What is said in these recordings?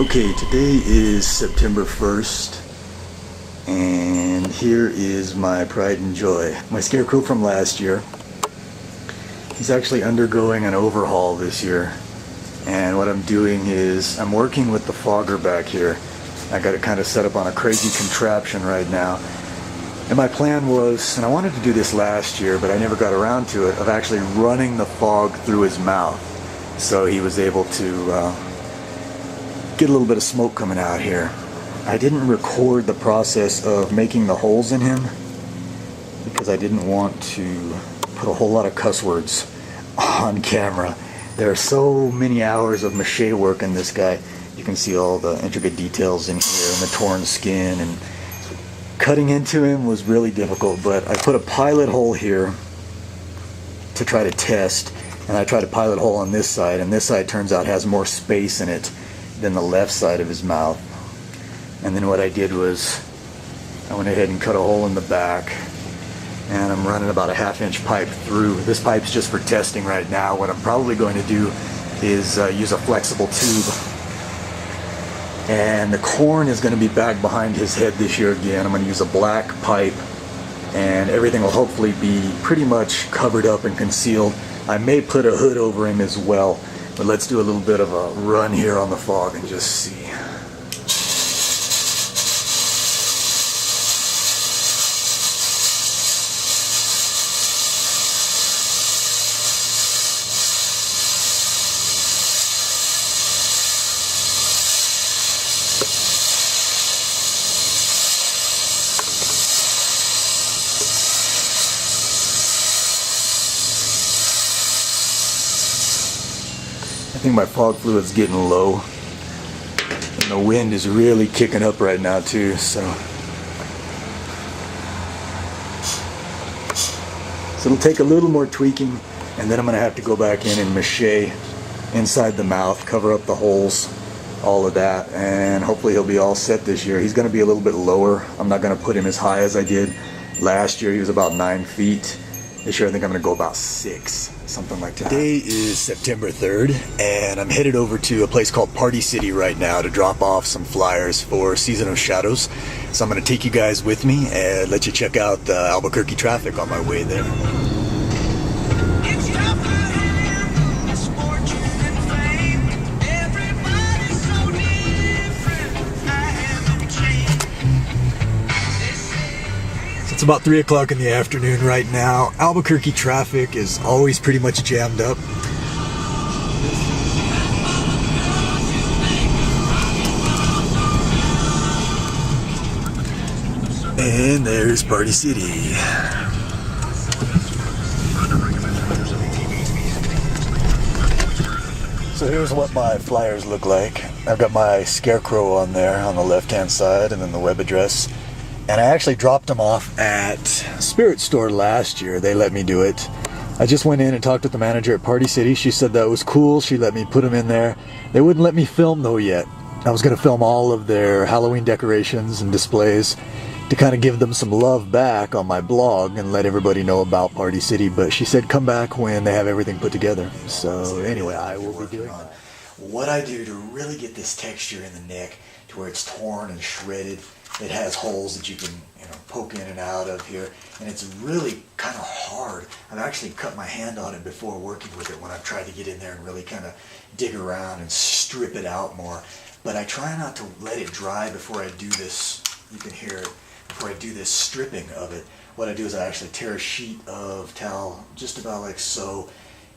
Okay, today is September 1st, and here is my pride and joy. My scarecrow from last year. He's actually undergoing an overhaul this year, and what I'm doing is I'm working with the fogger back here. I got it kind of set up on a crazy contraption right now. And my plan was, and I wanted to do this last year, but I never got around to it, of actually running the fog through his mouth. So he was able to get a little bit of smoke coming out here. I didn't record the process of making the holes in him because I didn't want to put a whole lot of cuss words on camera. There are so many hours of mache work in this guy. You can see all the intricate details in here and the torn skin, and cutting into him was really difficult, but I put a pilot hole here to try to test, and I tried a pilot hole on this side, and this side turns out has more space in it than the left side of his mouth. And then what I did was I went ahead and cut a hole in the back, and I'm running about a 1/2-inch pipe through. This pipe's just for testing right now. What I'm probably going to do is use a flexible tube, and the corn is going to be back behind his head this year again. I'm going to use a black pipe, and everything will hopefully be pretty much covered up and concealed. I may put a hood over him as well. But let's do a little bit of a run here on the fog and just see. I think my fog fluid's getting low, and the wind is really kicking up right now too, so it'll take a little more tweaking, and then I'm going to have to go back in and mache inside the mouth, cover up the holes, all of that, and hopefully he'll be all set this year. He's going to be a little bit lower. I'm not going to put him as high as I did last year. He was about 9 feet. This year I think I'm going to go about 6, something like that. Today is September 3rd, and I'm headed over to a place called Party City right now to drop off some flyers for Season of Shadows. So I'm going to take you guys with me and let you check out the Albuquerque traffic on my way there. It's about 3 o'clock in the afternoon right now. Albuquerque traffic is always pretty much jammed up. And there's Party City. So here's what my flyers look like. I've got my scarecrow on there on the left-hand side, and then the web address. And I actually dropped them off at Spirit Store last year. They let me do it. I just went in and talked with the manager at Party City. She said that was cool. She let me put them in there. They wouldn't let me film though yet. I was going to film all of their Halloween decorations and displays to kind of give them some love back on my blog and let everybody know about Party City. But she said come back when they have everything put together. So anyway, I will be doing that. What I do to really get this texture in the neck to where it's torn and shredded. It has holes that you can, poke in and out of here, and it's really kind of hard. I've actually cut my hand on it before working with it when I've tried to get in there and really kind of dig around and strip it out more. But I try not to let it dry before I do this. You can hear it before I do this stripping of it. What I do is I actually tear a sheet of towel just about like so.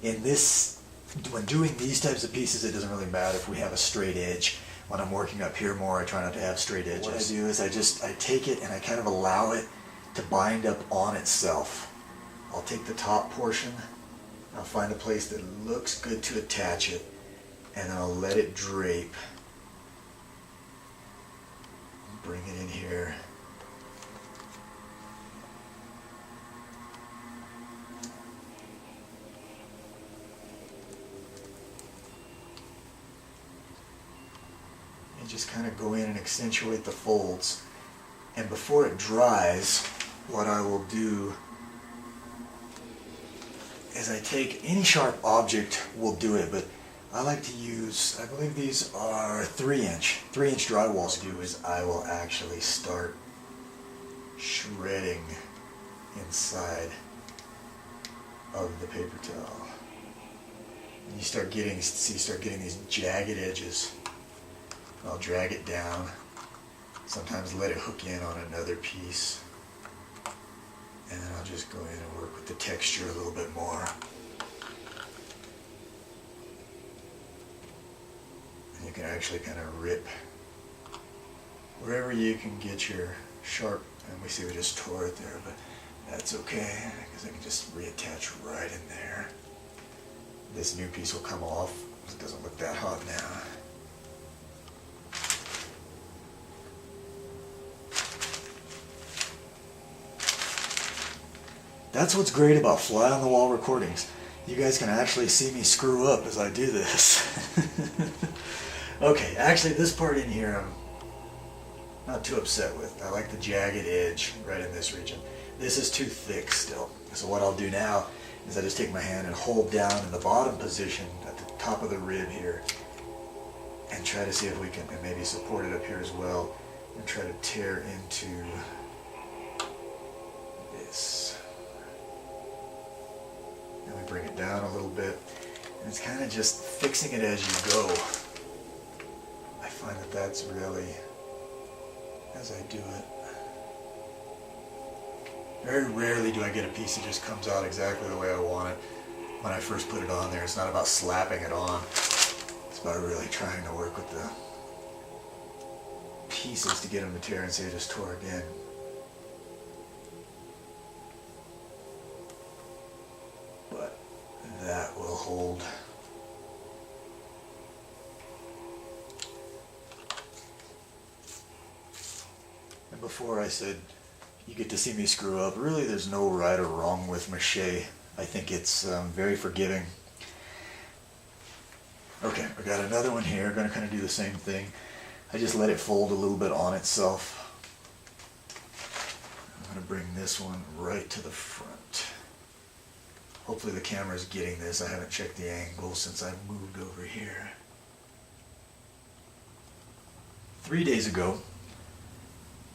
In this, when doing these types of pieces, it doesn't really matter if we have a straight edge. When I'm working up here more, I try not to have straight edges. What I do is I take it and I kind of allow it to bind up on itself. I'll take the top portion, I'll find a place that looks good to attach it, and then I'll let it drape. Bring it in here. And just kind of go in and accentuate the folds. And before it dries, what I will do is I take any sharp object will do it, but I like to use, I believe these are 3-inch. 3-inch drywall do is I will actually start shredding inside of the paper towel. And you start getting these jagged edges. I'll drag it down. Sometimes let it hook in on another piece. And then I'll just go in and work with the texture a little bit more. And you can actually kind of rip wherever you can get your sharp, and we see we just tore it there, but that's okay, because I can just reattach right in there. This new piece will come off. It doesn't look that hot now. That's what's great about fly on the wall recordings. You guys can actually see me screw up as I do this. Okay, actually this part in here I'm not too upset with. I like the jagged edge right in this region. This is too thick still. So what I'll do now is I just take my hand and hold down in the bottom position at the top of the rib here and try to see if we can, and maybe support it up here as well, and try to tear into this. Then we bring it down a little bit, and it's kind of just fixing it as you go. I find that that's really, as I do it, very rarely do I get a piece that just comes out exactly the way I want it when I first put it on there. It's not about slapping it on. It's about really trying to work with the pieces to get them to tear and say just tore again. But that will hold. And before I said you get to see me screw up, really there's no right or wrong with mache. I think it's very forgiving. Okay, I got another one here. I'm going to kind of do the same thing. I just let it fold a little bit on itself. I'm going to bring this one right to the front. Hopefully the camera's getting this. I haven't checked the angle since I moved over here. 3 days ago,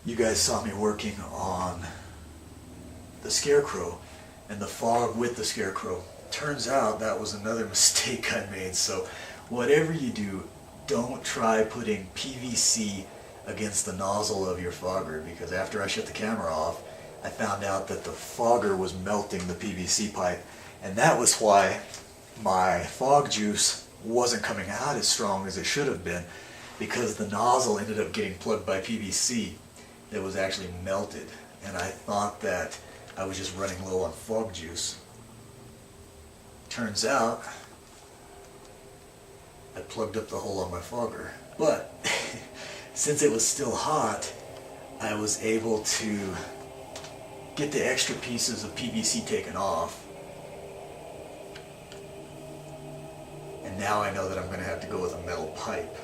you guys saw me working on the scarecrow and the fog with the scarecrow. Turns out that was another mistake I made. So whatever you do, don't try putting PVC against the nozzle of your fogger, because after I shut the camera off, I found out that the fogger was melting the PVC pipe, and that was why my fog juice wasn't coming out as strong as it should have been, because the nozzle ended up getting plugged by PVC that was actually melted, and I thought that I was just running low on fog juice. Turns out I plugged up the hole on my fogger, but since it was still hot, I was able to get the extra pieces of PVC taken off, and now I know that I'm going to have to go with a metal pipe.